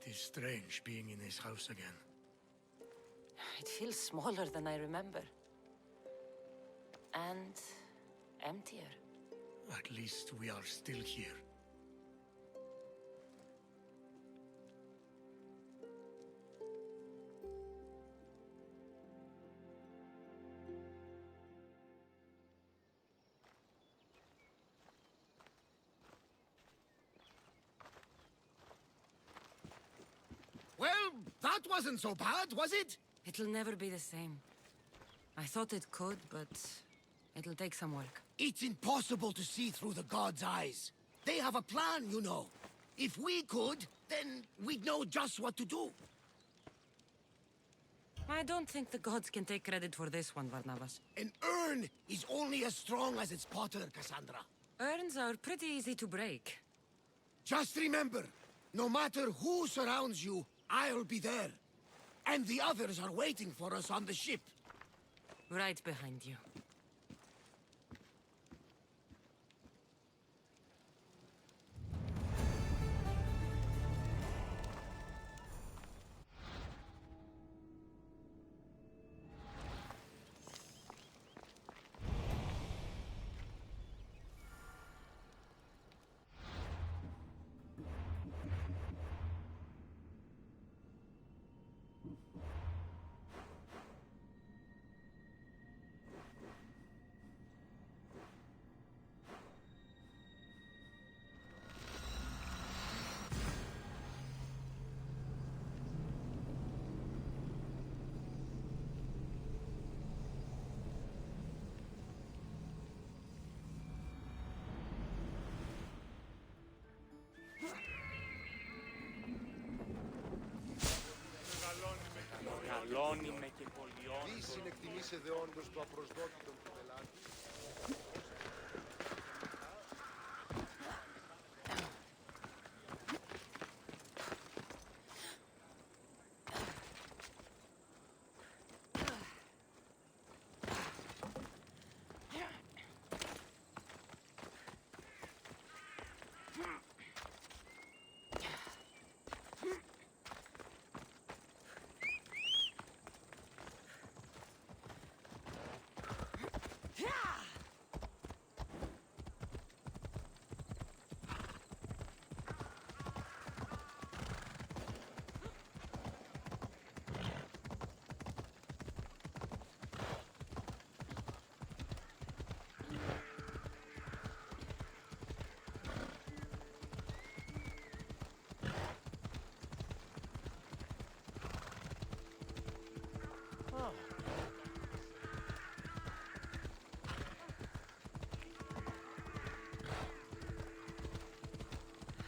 It is strange being in this house again. It feels smaller than I remember. And emptier. At least we are still here. Well, that wasn't so bad, was it? It'll never be the same. I thought it could, but it'll take some work. It's impossible to see through the gods' eyes. They have a plan, you know. If we could, then we'd know just what to do. I don't think the gods can take credit for this one, Barnabas. An urn is only as strong as its potter, Cassandra. Urns are pretty easy to break. Just remember, no matter who surrounds you, I'll be there. And the others are waiting for us on the ship. Right behind you. Μεγαλώνει με και πολιώνει. Τι συνεκτιμήσετε όντως το απροσδόκητο του πελάτη.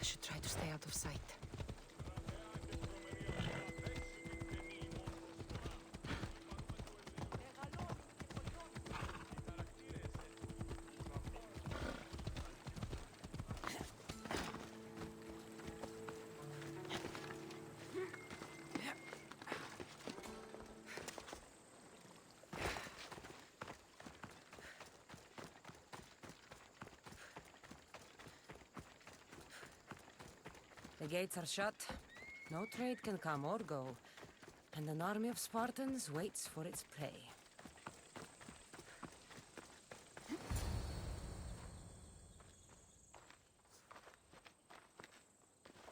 I should try to stay out of sight. The gates are shut. No trade can come or go. And an army of Spartans waits for its prey.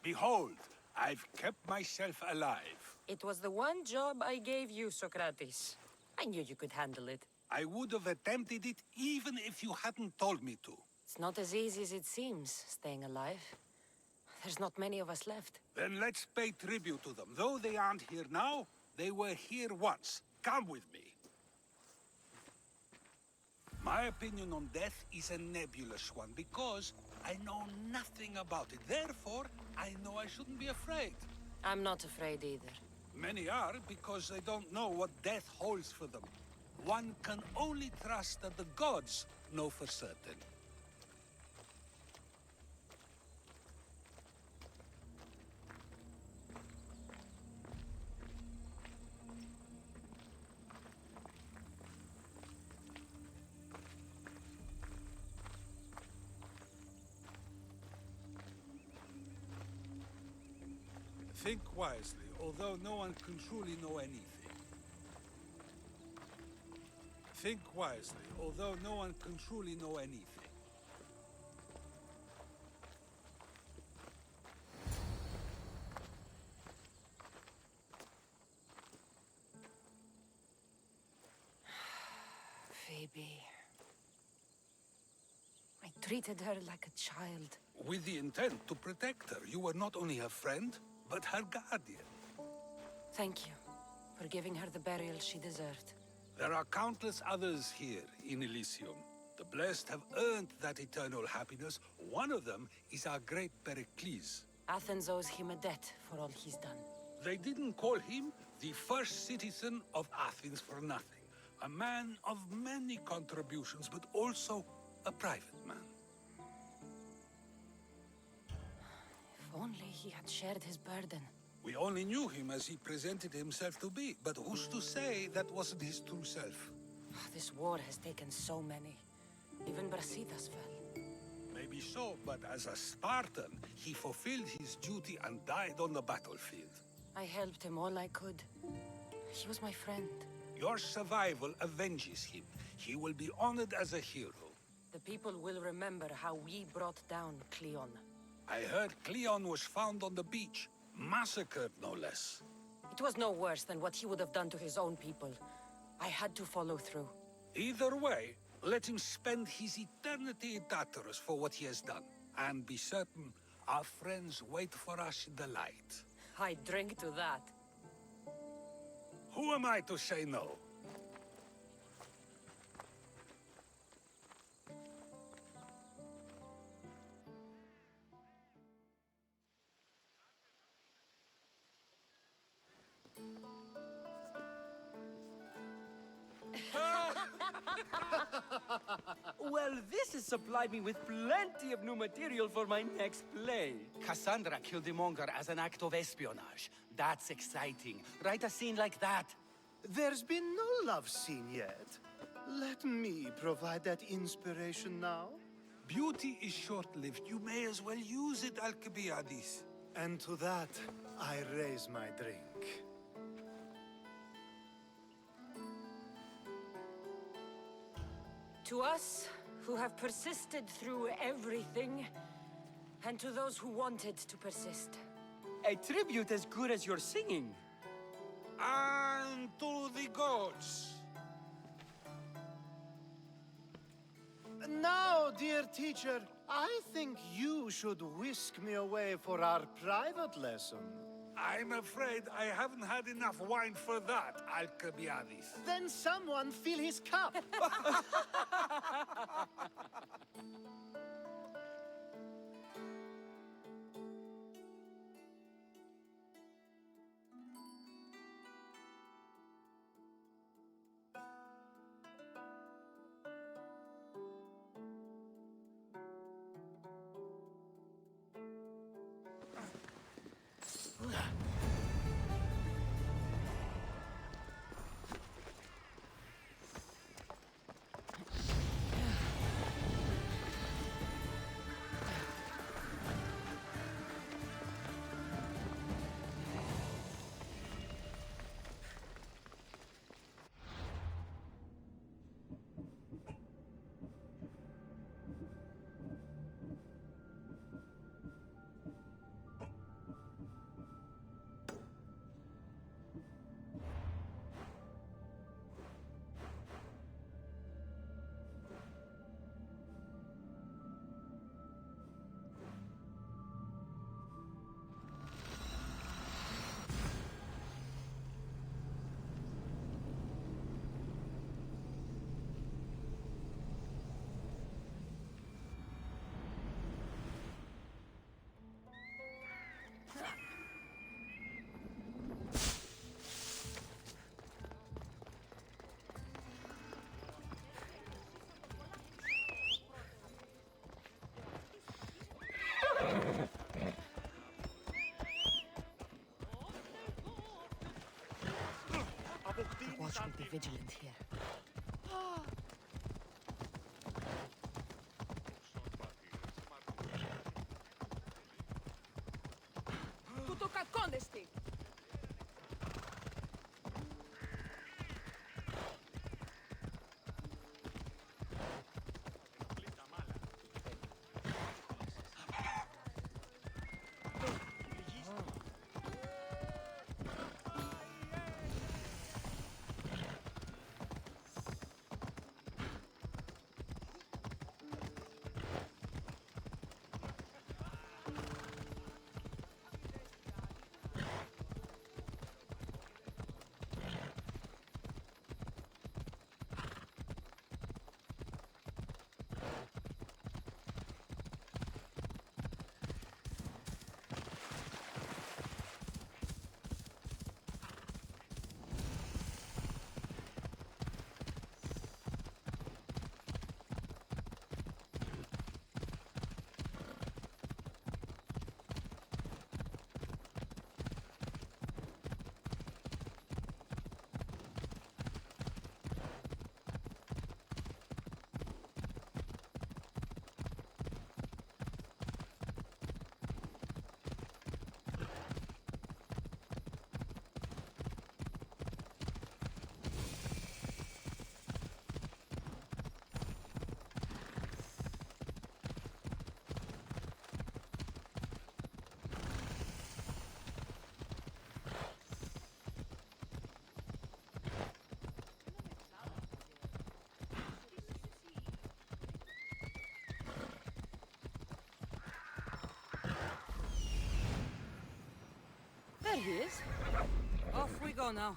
Behold, I've kept myself alive. It was the one job I gave you, Socrates. I knew you could handle it. I would have attempted it even if you hadn't told me to. It's not as easy as it seems, staying alive. There's not many of us left. Then let's pay tribute to them. Though they aren't here now, they were here once. Come with me. My opinion on death is a nebulous one because I know nothing about it. Therefore, I know I shouldn't be afraid. I'm not afraid either. Many are because they don't know what death holds for them. One can only trust that the gods know for certain. Think wisely, although no one can truly know anything. Think wisely, although no one can truly know anything. Phoebe. I treated her like a child. With the intent to protect her, you were not only her friend, but her guardian. Thank you for giving her the burial she deserved. There are countless others here in Elysium. The blessed have earned that eternal happiness. One of them is our great Pericles. Athens owes him a debt for all he's done. They didn't call him the first citizen of Athens for nothing. A man of many contributions, but also a private man. If only he had shared his burden. We only knew him as he presented himself to be, but who's to say that wasn't his true self? This war has taken so many. Even Brasidas fell. Maybe so, but as a Spartan, he fulfilled his duty and died on the battlefield. I helped him all I could. He was my friend. Your survival avenges him. He will be honored as a hero. The people will remember how we brought down Cleon. I heard Cleon was found on the beach, massacred no less. It was no worse than what he would have done to his own people. I had to follow through. Either way, let him spend his eternity in Tartarus for what he has done. And be certain, our friends wait for us in the light. I drink to that. Who am I to say no? Well, this has supplied me with plenty of new material for my next play. Cassandra killed the monger as an act of espionage. That's exciting. Write a scene like that. There's been no love scene yet. Let me provide that inspiration now. Beauty is short-lived. You may as well use it, Alcibiades. And to that, I raise my drink. To us, who have persisted through everything, and to those who wanted to persist. A tribute as good as your singing. And to the gods. Now, dear teacher, I think you should whisk me away for our private lesson. I'm afraid I haven't had enough wine for that, Alcibiades. Then someone fill his cup. The watch will be vigilant here. Tutto calconesti! he is. Off we go now.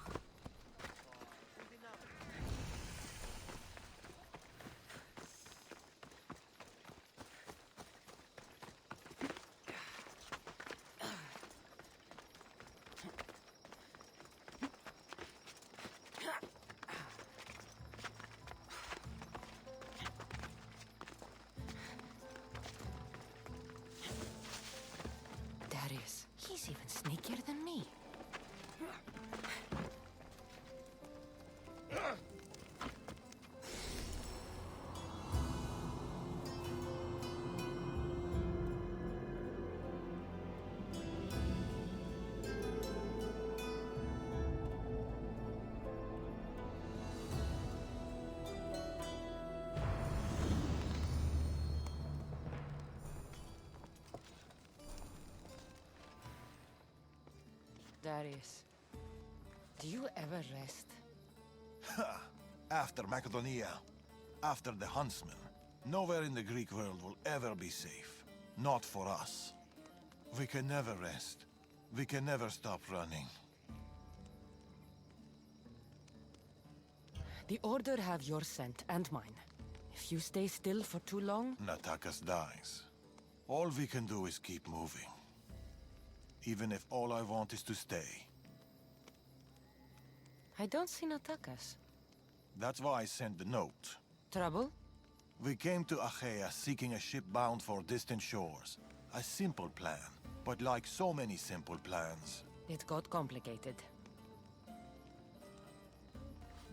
Darius, he's even sneakier than me. Darius, do you ever rest? After Macedonia, after the Huntsman, nowhere in the Greek world will ever be safe. Not for us. We can never rest. We can never stop running. The Order have your scent and mine. If you stay still for too long... Natakas dies. All we can do is keep moving. Even if all I want is to stay. I don't see Natakas. That's why I sent the note. Trouble? We came to Achaea seeking a ship bound for distant shores. A simple plan, but like so many simple plans. It got complicated.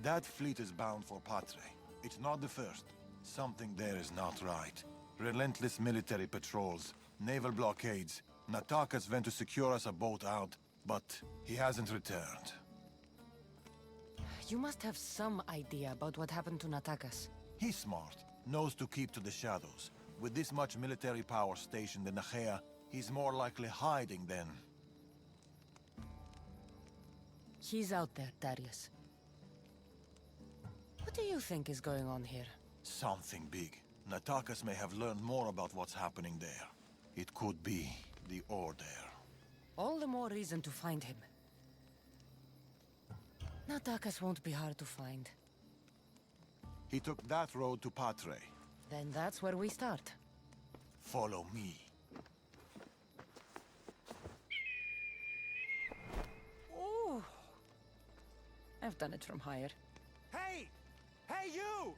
That fleet is bound for Patre. It's not the first. Something there is not right. Relentless military patrols, naval blockades. Natakas went to secure us a boat out, but he hasn't returned. You must have some idea about what happened to Natakas. He's smart, knows to keep to the shadows. With this much military power stationed in Achaea, he's more likely hiding than... He's out there, Darius. What do you think is going on here? Something big. Natakas may have learned more about what's happening there. It could be the Order. All the more reason to find him. Natakas won't be hard to find. He took that road to Patre. Then that's where we start. Follow me. Ooh. I've done it from higher. Hey! Hey, you!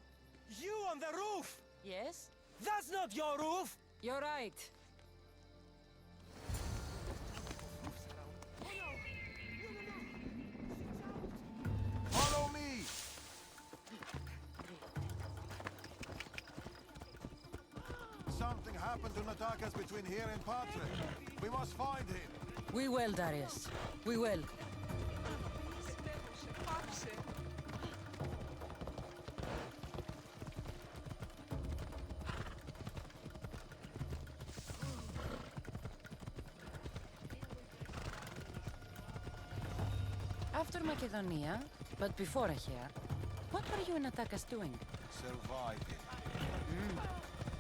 You on the roof! Yes? That's not your roof! You're right. Follow me! Something happened to Natakas between here and Patre. We must find him. We will, Darius. We will. After Macedonia, but before Achaea, what were you and Natakas doing? Surviving.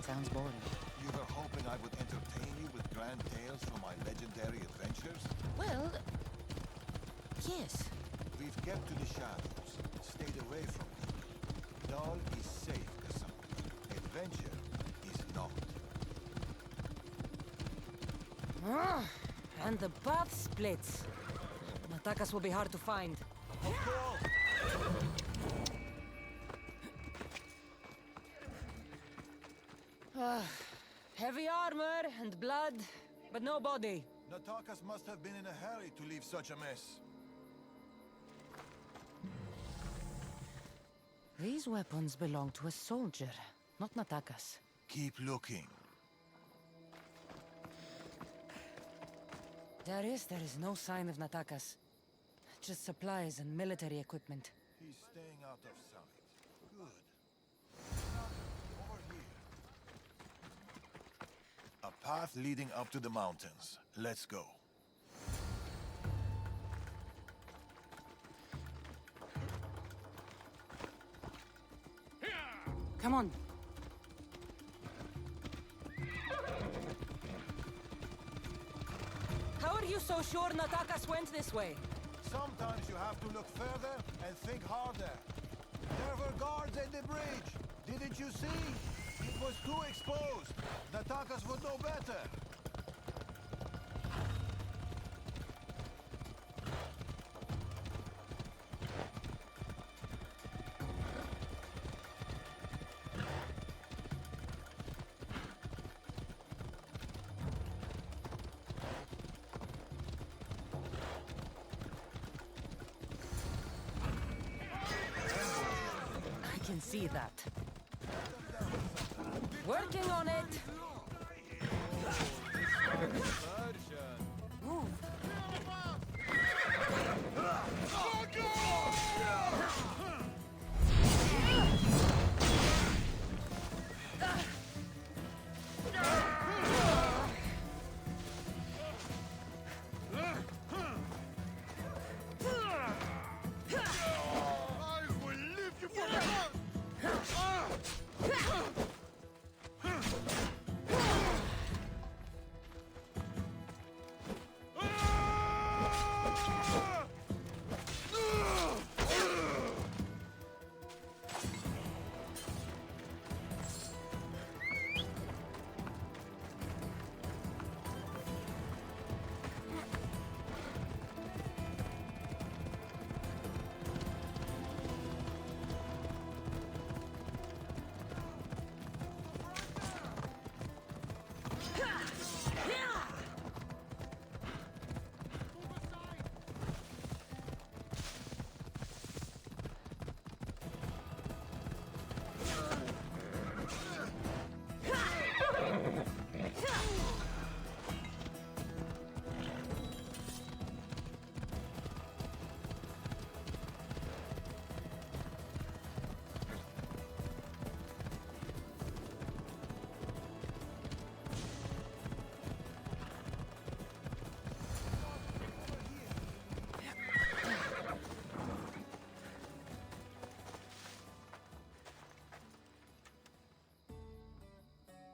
Sounds boring. You were hoping I would entertain you with grand tales from my legendary adventures? Well, yes. We've kept to the shadows, stayed away from people. Dull is safe, Cassandra. Adventure is not. And the path splits. Natakas will be hard to find. Of course! Heavy armor and blood, but no body. Natakas must have been in a hurry to leave such a mess. These weapons belong to a soldier, not Natakas. Keep looking. Darius, there is no sign of Natakas. Just supplies and military equipment. He's staying out of sight. Good. Over here. A path leading up to the mountains. Let's go. Come on. How are you so sure Natakas went this way? Sometimes you have to look further and think harder. There were guards at the bridge. Didn't you see? It was too exposed. Natakas would know better. I can see that. Working on it. Move.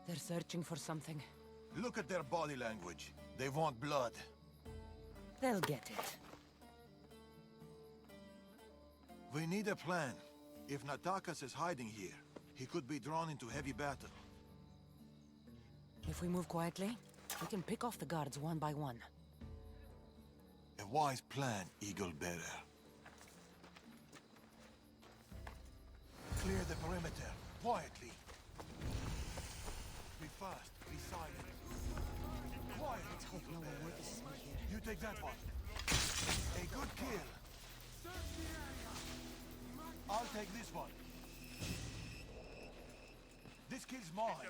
They're searching for something. Look at their body language. They want blood. They'll get it. We need a plan. If Natakas is hiding here, he could be drawn into heavy battle. If we move quietly, we can pick off the guards one by one. A wise plan, Eagle Bearer. Clear the perimeter, quietly. Be fast, be silent. Quiet. Let's hope no one notices me here. You take that one. A good kill. I'll take this one. This kill's mine.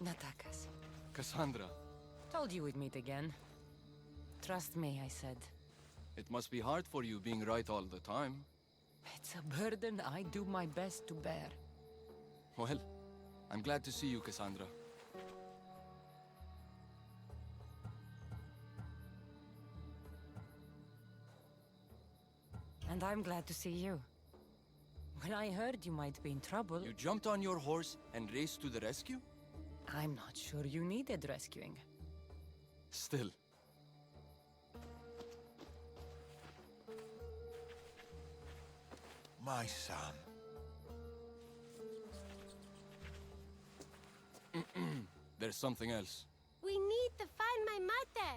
Natakas. Cassandra, Told you we'd meet again. Trust me, I said. it must be hard for you being right all the time. It's a burden I do my best to bear. Well, I'm glad to see you, Cassandra. And I'm glad to see you. When I heard you might be in trouble, You jumped on your horse and raced to the rescue? I'm not sure you needed rescuing. Still. My son. There's something else. We need to find my mother.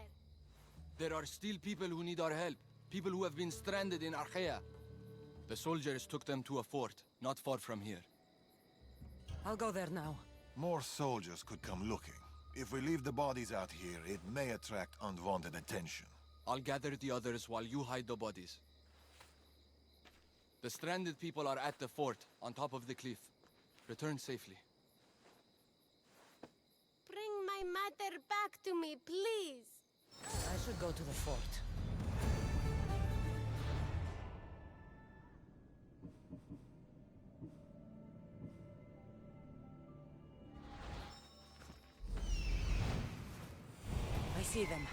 There are still people who need our help. People who have been stranded in Archaea. The soldiers took them to a fort, not far from here. I'll go there now. More soldiers could come looking. If we leave the bodies out here, it may attract unwanted attention. I'll gather the others while you hide the bodies. The stranded people are at the fort, on top of the cliff. Return safely. Bring my mother back to me, please. I should go to the fort. I see them.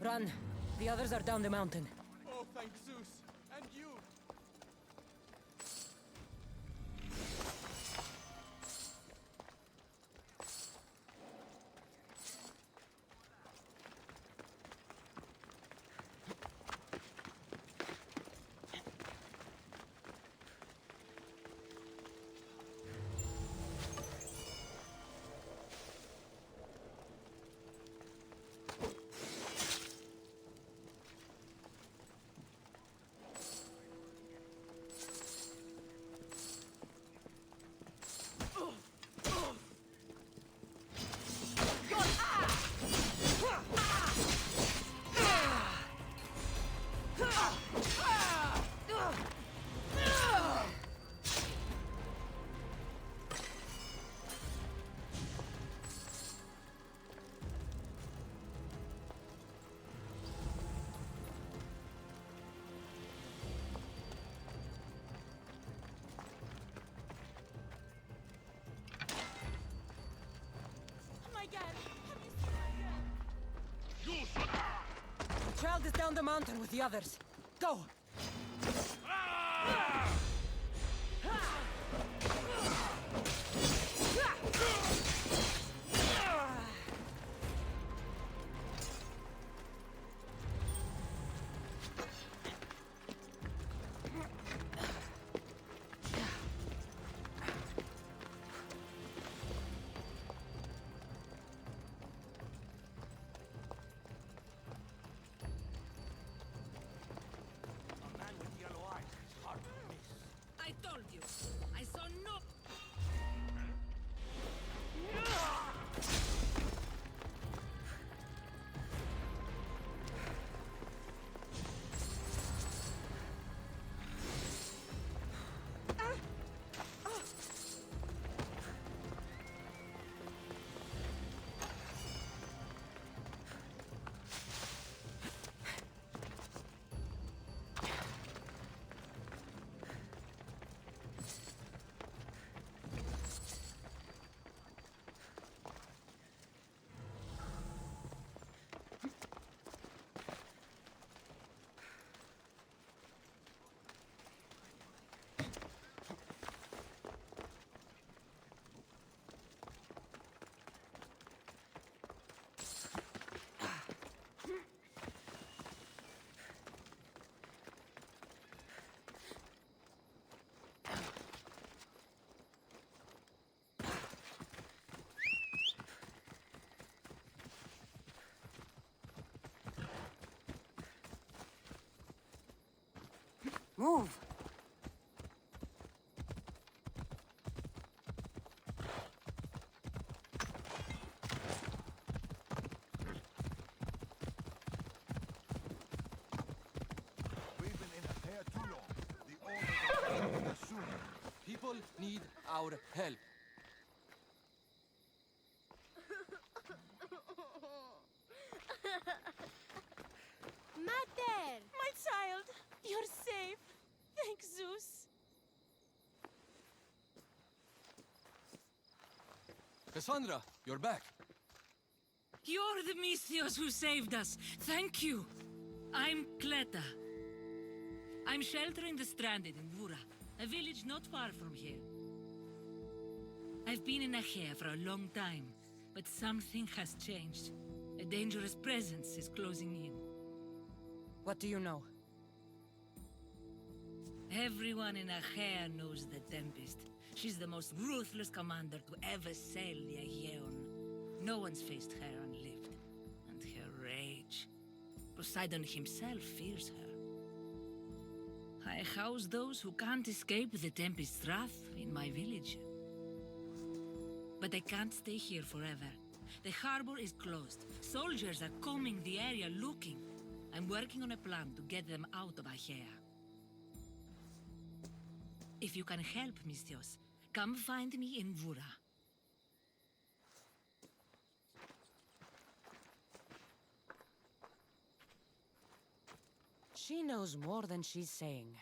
Run. The others are down the mountain. Oh, thank Zeus! And you! The child is down the mountain with the others. Go! A man with yellow eyes is hard to miss. Move! We've been in a hair too long. The orders are coming soon. People need our help. Mater! My child, you're safe. Thank Zeus. Cassandra, you're back. You're the Misthios who saved us. Thank you. I'm Cleta. I'm sheltering the stranded in Vura, a village not far from here. I've been in Achaea for a long time, but something has changed. A dangerous presence is closing in. What do you know? Everyone in Achaea knows the Tempest. She's the most ruthless commander to ever sail the Aegean. No one's faced her unlived. And her rage. Poseidon himself fears her. I house those who can't escape the Tempest's wrath in my village. But I can't stay here forever. The harbor is closed. Soldiers are combing the area looking. I'm working on a plan to get them out of Achaea. If you can help, Misthios, come find me in Vura. She knows more than she's saying.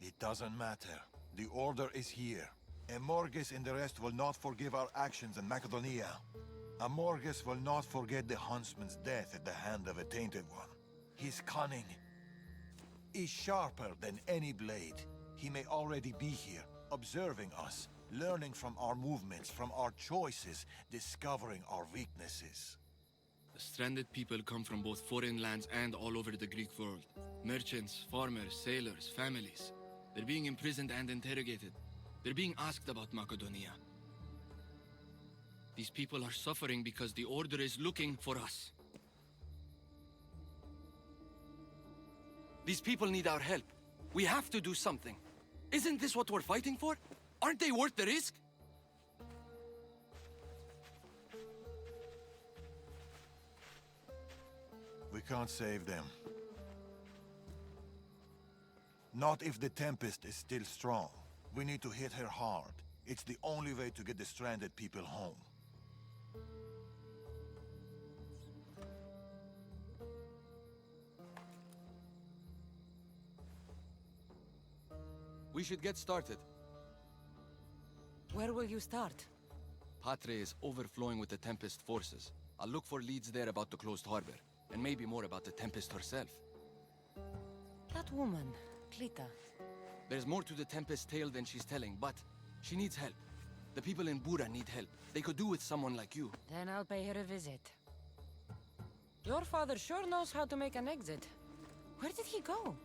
It doesn't matter. The order is here. Amorges and the rest will not forgive our actions in Macedonia. Amorges will not forget the huntsman's death at the hand of a tainted one. His cunning is sharper than any blade. He may already be here, observing us, learning from our movements, from our choices, discovering our weaknesses. The stranded people come from both foreign lands and all over the Greek world. Merchants, farmers, sailors, families. They're being imprisoned and interrogated. They're being asked about Macedonia. These people are suffering because the Order is looking for us. These people need our help. We have to do something. Isn't this what we're fighting for? Aren't they worth the risk? We can't save them. Not if the Tempest is still strong. We need to hit her hard. It's the only way to get the stranded people home. We should get started. Where will you start? Patre is overflowing with the Tempest forces. I'll look for leads there about the closed harbor, and maybe more about the Tempest herself. That woman, Cleta. There's more to the Tempest tale than she's telling, but she needs help. The people in Bura need help. They could do with someone like you. Then I'll pay her a visit. Your father sure knows how to make an exit. Where did he go?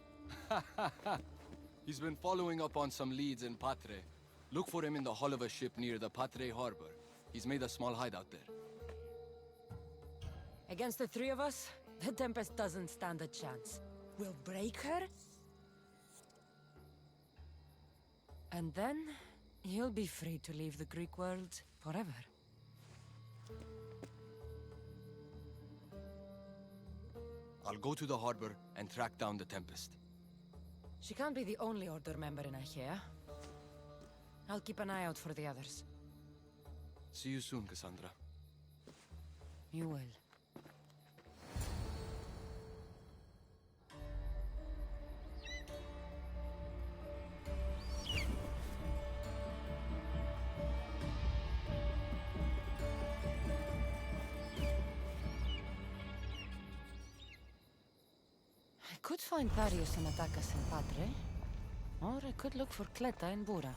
He's been following up on some leads in Patre. Look for him in the hull of a ship near the Patre harbor. He's made a small hideout there. Against the three of us, the Tempest doesn't stand a chance. We'll break her. And then, you'll be free to leave the Greek world forever. I'll go to the harbor and track down the Tempest. She can't be the only Order member in Achaea. I'll keep an eye out for the others. See you soon, Cassandra. You will. I could find Darius and Atakas in Patre, or I could look for Cleta in Bura.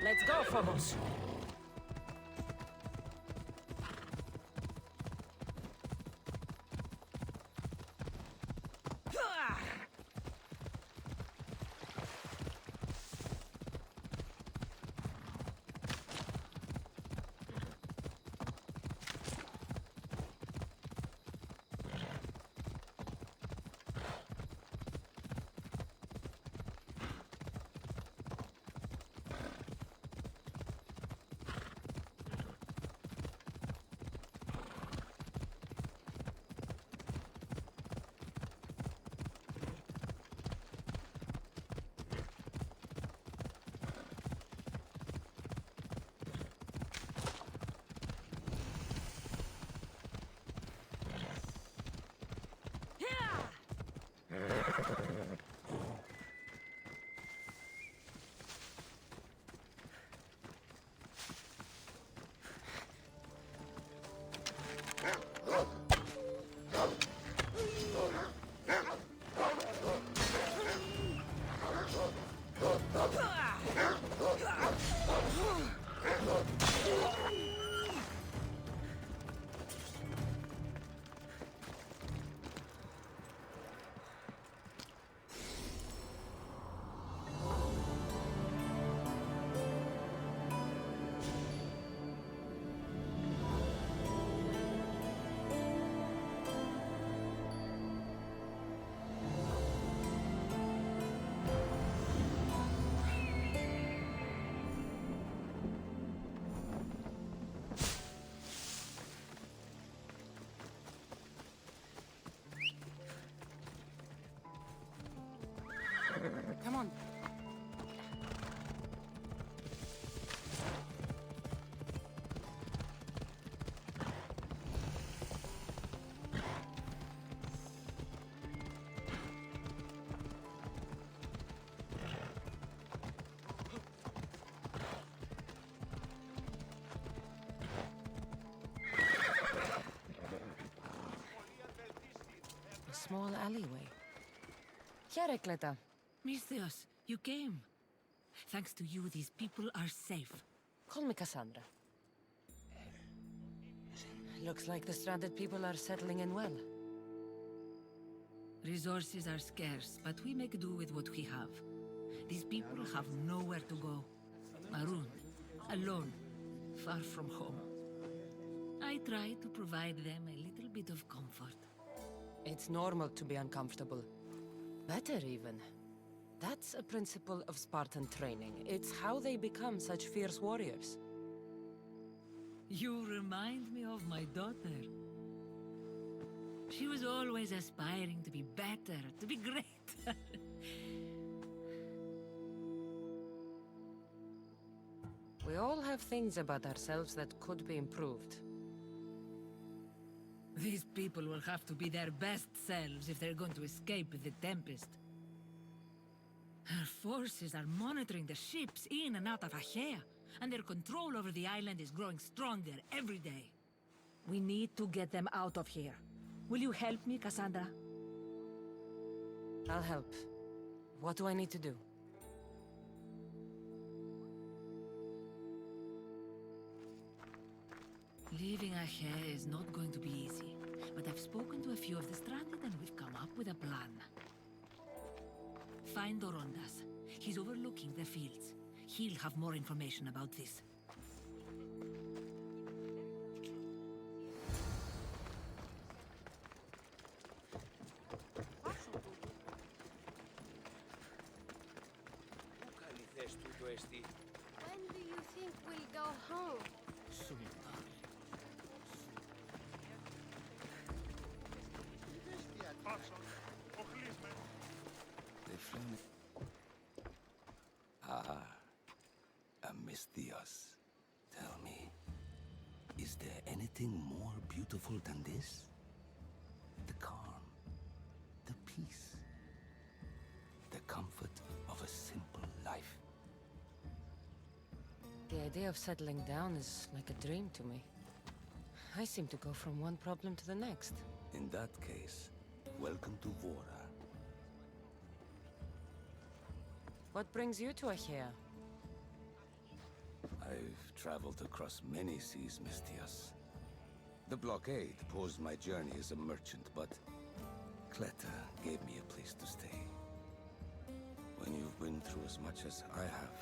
Let's Let's go, Phobos. Come on. A small alleyway. Chiare, Cleta. Misthios, you came. Thanks to you, these people are safe. Call me Cassandra. Looks like the stranded people are settling in well. Resources are scarce, but we make do with what we have. These people have nowhere to go. Marooned, alone, far from home. I try to provide them a little bit of comfort. It's normal to be uncomfortable. Better even. That's a principle of Spartan training. It's how they become such fierce warriors. You remind me of my daughter. She was always aspiring to be better, to be great. We all have things about ourselves that could be improved. These people will have to be their best selves if they're going to escape the Tempest. Our forces are monitoring the ships in and out of Achaea, and their control over the island is growing stronger every day. We need to get them out of here. Will you help me, Cassandra? I'll help. What do I need to do? Leaving Achaea is not going to be easy, but I've spoken to a few of the stranded and we've come up with a plan. Find Dorondas. He's overlooking the fields. He'll have more information about this. When do you think we'll go home? Misthios, tell me, is there anything more beautiful than this? The calm, the peace, the comfort of a simple life. The idea of settling down is like a dream to me. I seem to go from one problem to the next. In that case, welcome to Vora. What brings you to Achaea? I've traveled across many seas, Mistios. The blockade posed my journey as a merchant, but Cleta gave me a place to stay. When you've been through as much as I have,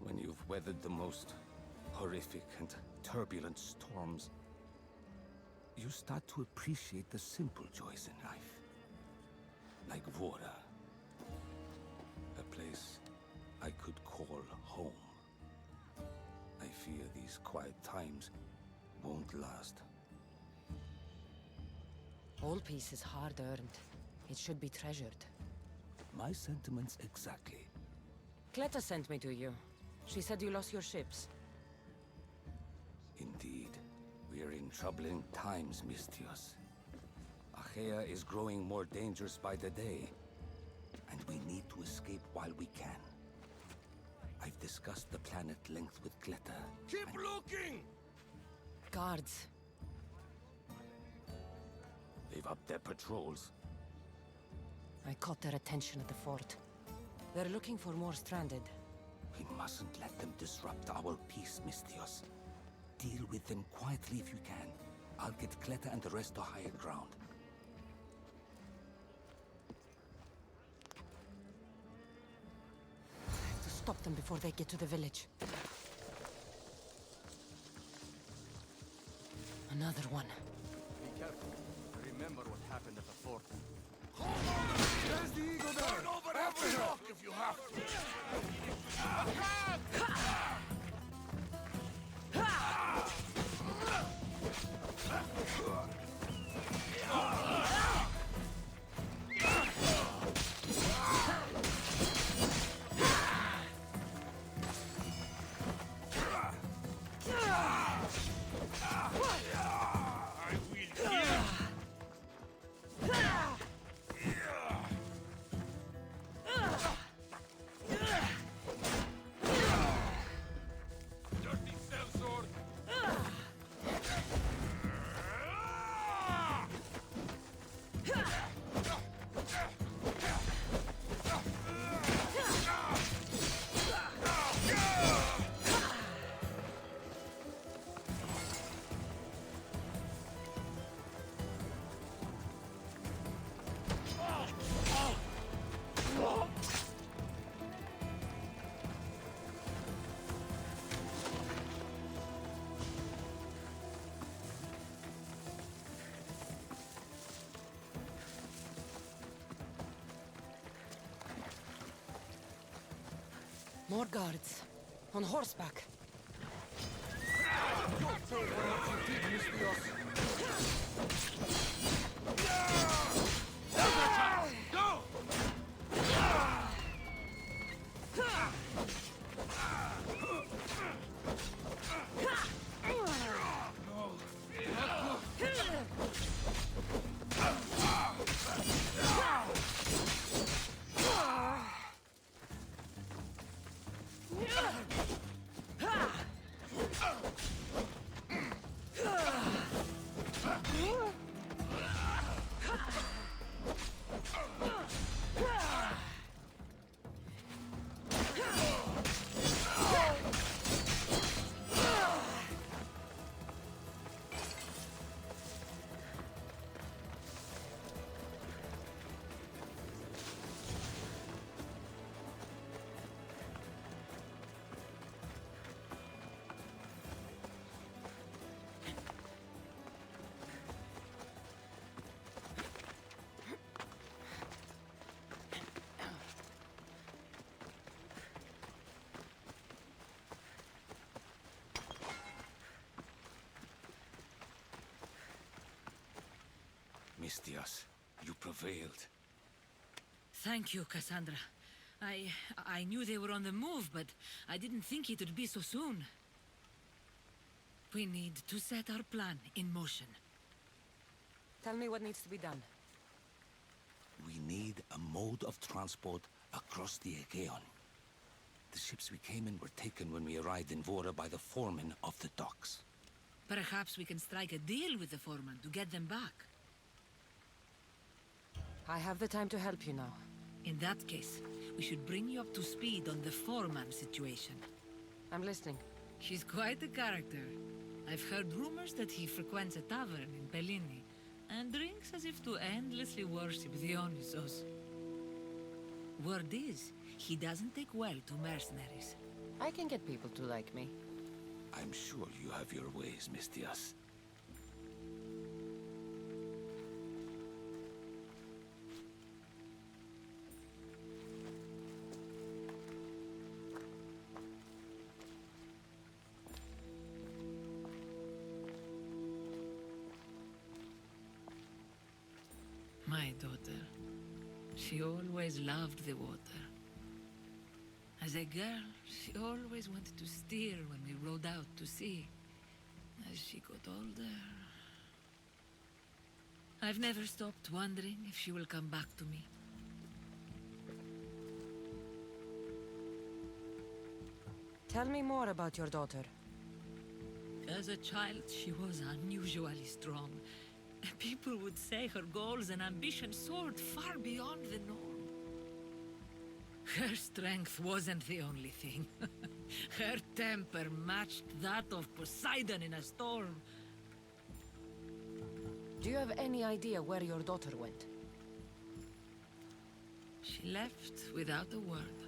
when you've weathered the most horrific and turbulent storms, you start to appreciate the simple joys in life. Like Vora. A place I could call home. I fear these quiet times won't last. All peace is hard-earned. It should be treasured. My sentiments exactly. Cleta sent me to you. She said you lost your ships. Indeed. We are in troubling times, Mistios. Achaea is growing more dangerous by the day, and we need to escape while we can. I've discussed the plan at length with Cleta. Keep looking! Guards. They've upped their patrols. I caught their attention at the fort. They're looking for more stranded. We mustn't let them disrupt our peace, Mistios. Deal with them quietly if you can. I'll get Cleta and the rest to higher ground. I have to stop them before they get to the village. Another one. Be careful. Remember what happened at the fort. There's the eagle there! Turn over every rock if you have to! More guards. On horseback. Mistios, you prevailed. Thank you, Cassandra. I knew they were on the move, but I didn't think it would be so soon. We need to set our plan in motion. Tell me what needs to be done. We need a mode of transport across the Aegean. The ships we came in were taken when we arrived in Vora by the foreman of the docks. Perhaps we can strike a deal with the foreman to get them back. I have the time to help you now. In that case, we should bring you up to speed on the foreman situation. I'm listening. She's quite a character. I've heard rumors that he frequents a tavern in Bellini and drinks as if to endlessly worship Dionysos. Word is, he doesn't take well to mercenaries. I can get people to like me. I'm sure you have your ways, Mistias. My daughter. She always loved the water. As a girl, she always wanted to steer when we rode out to sea. As she got older... I've never stopped wondering if she will come back to me. Tell me more about your daughter. As a child, she was unusually strong. People would say her goals and ambitions soared far beyond the norm. Her strength wasn't the only thing. Her temper matched that of Poseidon in a storm. Do you have any idea where your daughter went? She left without a word.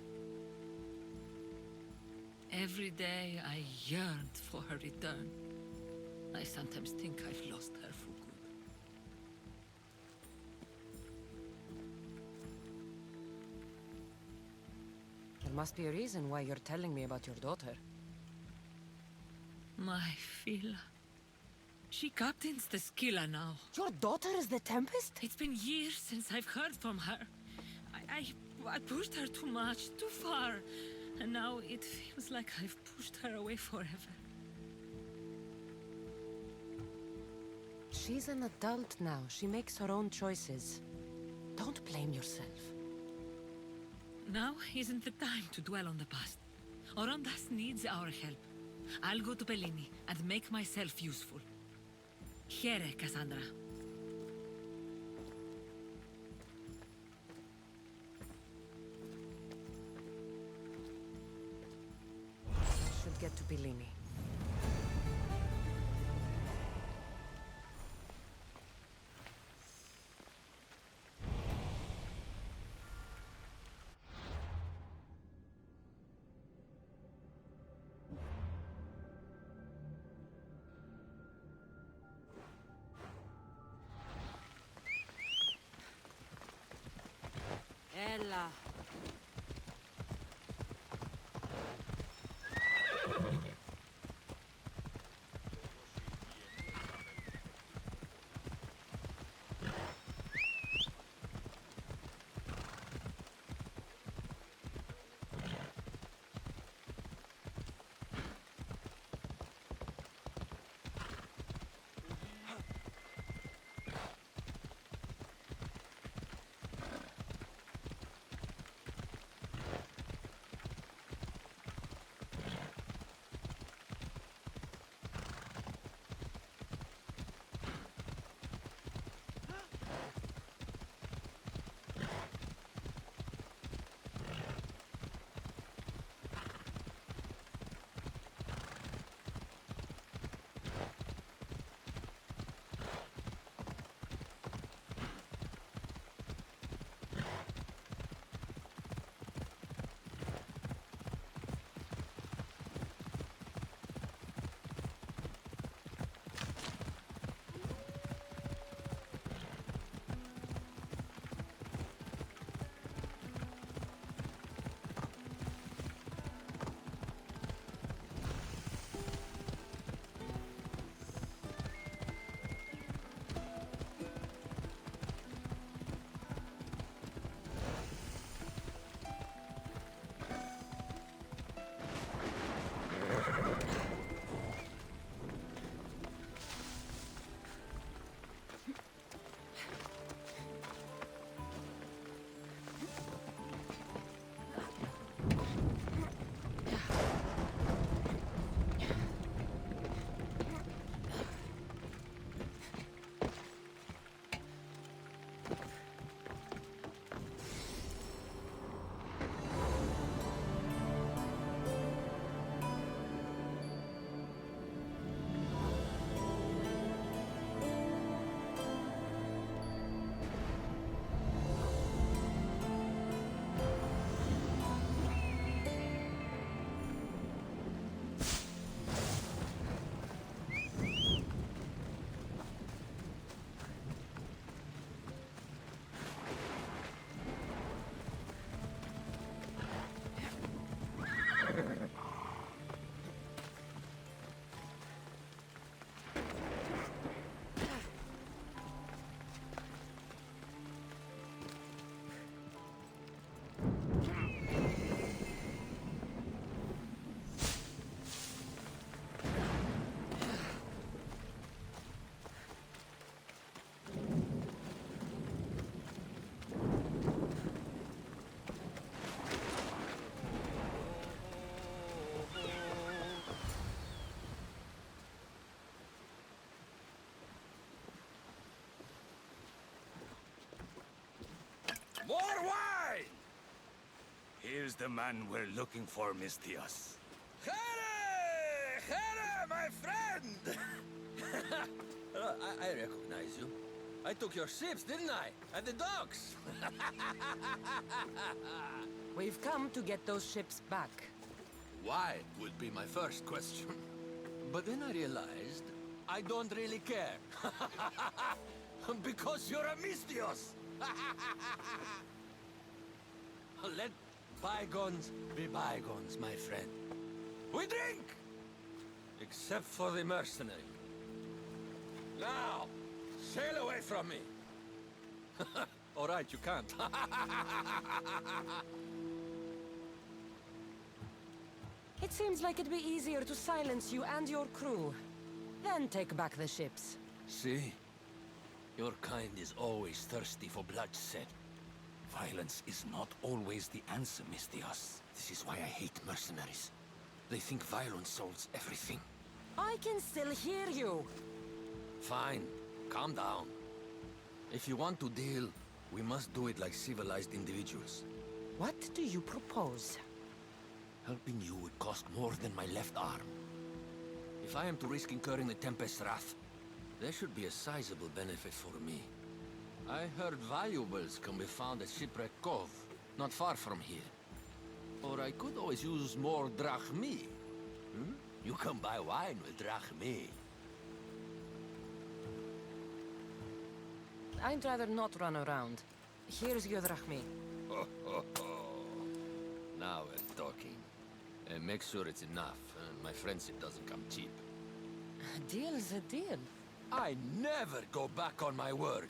Every day I yearned for her return. I sometimes think I've lost her for good. There must be a reason why you're telling me about your daughter. My Fila. She captains the Skilla now. Your daughter is the Tempest? It's been years since I've heard from her. I pushed her too much, too far. And now it feels like I've pushed her away forever. She's an adult now. She makes her own choices. Don't blame yourself. Now isn't the time to dwell on the past. Orondas needs our help. I'll go to Bellini and make myself useful. Here, Cassandra. Should get to Bellini. Ella. More wine! Here's the man we're looking for, Mistios. Here! Here, my friend! I recognize you. I took your ships, didn't I? At the docks! We've come to get those ships back. Why would be my first question. But then I realized I don't really care. Because you're a Mistios! Let bygones be bygones, my friend. We drink! Except for the mercenary. Now, sail away from me. All right, you can't. It seems like it'd be easier to silence you and your crew, then take back the ships. See? Your kind is always thirsty for bloodshed. Violence is not always the answer, Mistios. This is why I hate mercenaries. They think violence solves everything. I can still hear you. Fine. Calm down. If you want to deal, we must do it like civilized individuals. What do you propose? Helping you would cost more than my left arm. If I am to risk incurring the Tempest's wrath, there should be a sizable benefit for me. I heard valuables can be found at Shipwreck Cove, not far from here. Or I could always use more drachmi. Hmm? You can buy wine with drachmi. I'd rather not run around. Here's your drachmi. Now we're talking. And make sure it's enough. My friendship doesn't come cheap. A deal's a deal. I never go back on my word.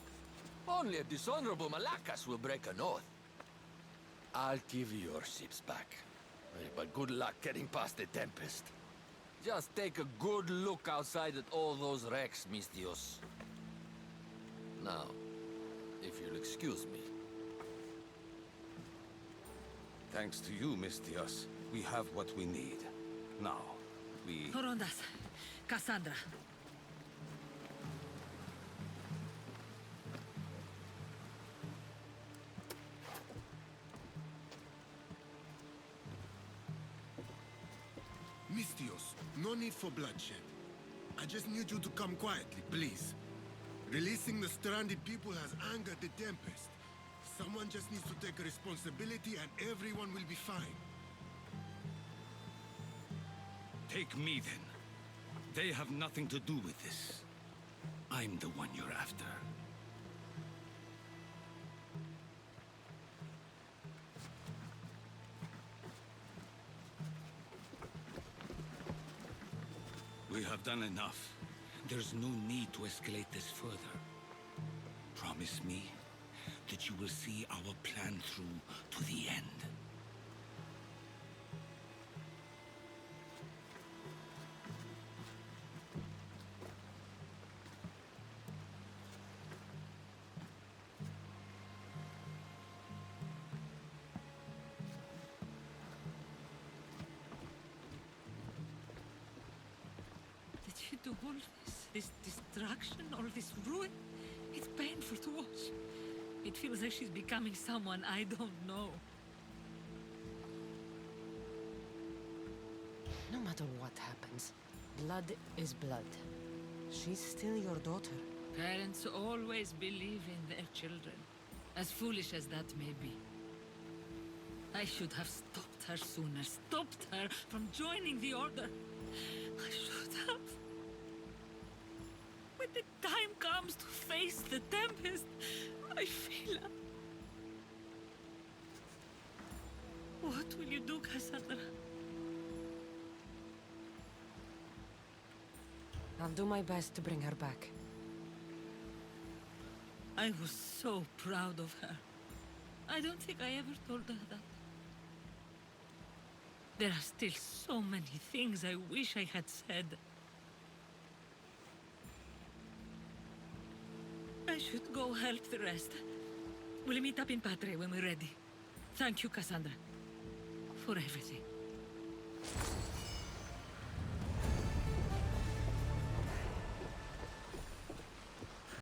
Only a dishonorable Malakas will break an oath. I'll give you your ships back. But good luck getting past the Tempest. Just take a good look outside at all those wrecks, Mistios. Now, if you'll excuse me. Thanks to you, Mistios, we have what we need. Now, we... Horondas, Cassandra. Mistios, no need for bloodshed. I just need you to come quietly, please. Releasing the stranded people has angered the Tempest. Someone just needs to take responsibility and everyone will be fine. Take me, then. They have nothing to do with this. I'm the one you're after. We have done enough. There's no need to escalate this further. Promise me that you will see our plan through to the end. Did you do all this destruction, all this ruin? It's painful to watch. It feels like she's becoming someone I don't know. No matter what happens, blood is blood. She's still your daughter. Parents always believe in their children, as foolish as that may be. I should have stopped her sooner, stopped her from joining the Order. I should have. When the time comes to face the Tempest, I feel... What will you do, Cassandra? I'll do my best to bring her back. I was so proud of her. I don't think I ever told her that. There are still so many things I wish I had said. I should go help the rest. We'll meet up in Patre when we're ready. Thank you, Cassandra, for everything.